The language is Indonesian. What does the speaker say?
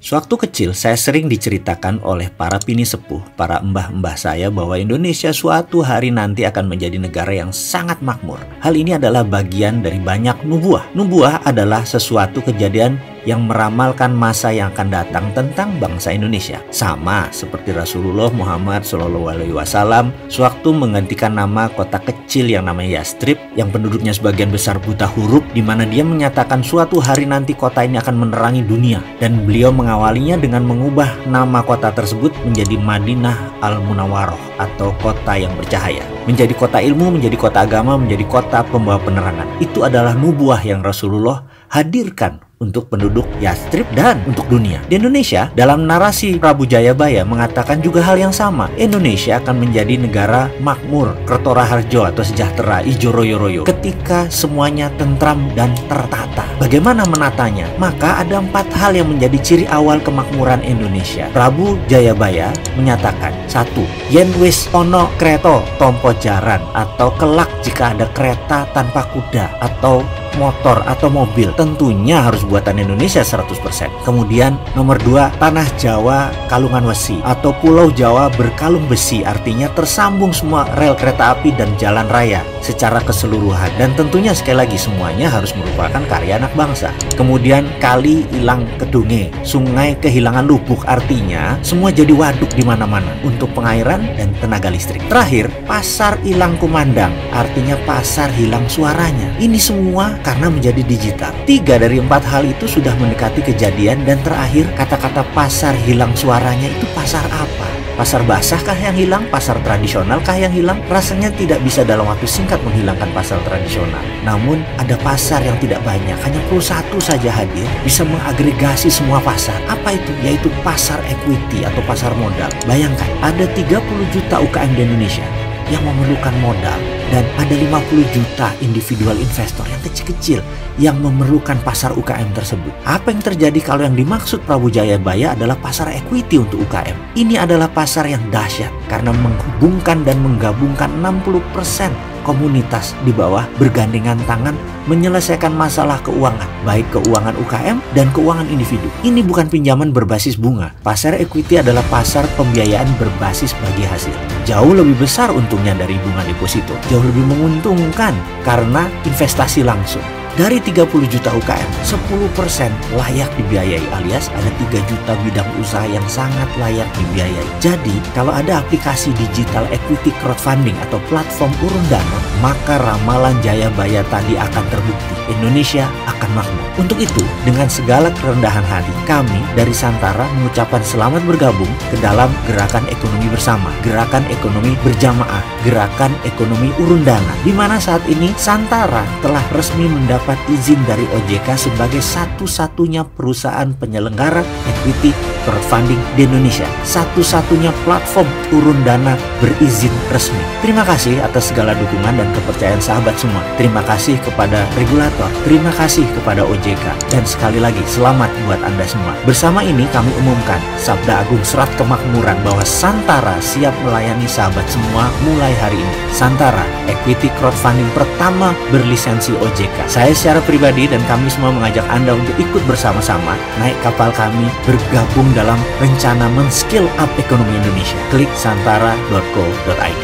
Sewaktu kecil, saya sering diceritakan oleh para pini sepuh, para mbah-mbah saya bahwa Indonesia suatu hari nanti akan menjadi negara yang sangat makmur. Hal ini adalah bagian dari banyak nubuah. Nubuah adalah sesuatu kejadian yang meramalkan masa yang akan datang tentang bangsa Indonesia. Sama seperti Rasulullah Muhammad SAW sewaktu menggantikan nama kota kecil yang namanya Yastrib, yang penduduknya sebagian besar buta huruf, di mana dia menyatakan suatu hari nanti kota ini akan menerangi dunia. Dan beliau mengawalinya dengan mengubah nama kota tersebut menjadi Madinah Al-Munawwaroh atau kota yang bercahaya. Menjadi kota ilmu, menjadi kota agama, menjadi kota pembawa penerangan. Itu adalah nubuah yang Rasulullah hadirkan untuk penduduk Yastrib dan untuk dunia. Di Indonesia, dalam narasi Prabu Jayabaya mengatakan juga hal yang sama. Indonesia akan menjadi negara makmur, Kertora Harjo atau sejahtera, ijo royo-royo, ketika semuanya tentram dan tertata. Bagaimana menatanya? Maka ada 4 hal yang menjadi ciri awal kemakmuran Indonesia. Prabu Jayabaya menyatakan, 1. Yen wis ono kreto tompo jaran, atau kelak jika ada kereta tanpa kuda atau motor atau mobil, tentunya harus buatan Indonesia 100%. Kemudian nomor 2, tanah Jawa kalungan wesi atau pulau Jawa berkalung besi, artinya tersambung semua rel kereta api dan jalan raya secara keseluruhan, dan tentunya sekali lagi semuanya harus merupakan karya anak bangsa. Kemudian kali hilang kedunge, sungai kehilangan lubuk, artinya semua jadi waduk di mana-mana untuk pengairan dan tenaga listrik. Terakhir, pasar hilang kumandang, artinya pasar hilang suaranya. Ini semua karena menjadi digital. 3 dari 4 hal itu sudah mendekati kejadian, dan terakhir kata-kata pasar hilang suaranya itu pasar apa? Pasar basah kah yang hilang? Pasar tradisional kah yang hilang? Rasanya tidak bisa dalam waktu singkat menghilangkan pasar tradisional. Namun ada pasar yang tidak banyak, hanya perlu 1 saja hadir bisa mengagregasi semua pasar. Apa itu? Yaitu pasar equity atau pasar modal. Bayangkan, ada 30 juta UKM di Indonesia yang memerlukan modal, dan ada 50 juta individual investor yang kecil-kecil yang memerlukan pasar UKM tersebut. Apa yang terjadi kalau yang dimaksud Prabu Jayabaya adalah pasar equity untuk UKM? Ini adalah pasar yang dahsyat karena menghubungkan dan menggabungkan 60% komunitas di bawah bergandengan tangan menyelesaikan masalah keuangan, baik keuangan UKM dan keuangan individu. Ini bukan pinjaman berbasis bunga. Pasar equity adalah pasar pembiayaan berbasis bagi hasil. Jauh lebih besar untungnya dari bunga deposito, jauh lebih menguntungkan karena investasi langsung. Dari 30 juta UKM, 10% layak dibiayai, alias ada 3 juta bidang usaha yang sangat layak dibiayai. Jadi, kalau ada aplikasi digital equity crowdfunding atau platform urun dana, maka ramalan Jayabaya tadi akan terbukti. Indonesia akan makmur. Untuk itu, dengan segala kerendahan hati, kami dari Santara mengucapkan selamat bergabung ke dalam gerakan ekonomi bersama, gerakan ekonomi berjamaah, gerakan ekonomi urun dana, di mana saat ini Santara telah resmi mendapat izin dari OJK sebagai satu-satunya perusahaan penyelenggara equity crowdfunding di Indonesia, satu-satunya platform urun dana berizin resmi. Terima kasih atas segala dukungan dan kepercayaan sahabat semua. Terima kasih kepada regulator, terima kasih kepada OJK, dan sekali lagi selamat buat Anda semua. Bersama ini kami umumkan Sabda Agung Serat Kemakmuran bahwa Santara siap melayani sahabat semua mulai hari ini. Santara, equity crowdfunding pertama berlisensi OJK. Saya secara pribadi dan kami semua mengajak Anda untuk ikut bersama-sama naik kapal kami, bergabung dalam rencana men-skill up ekonomi Indonesia. Klik santara.co.id.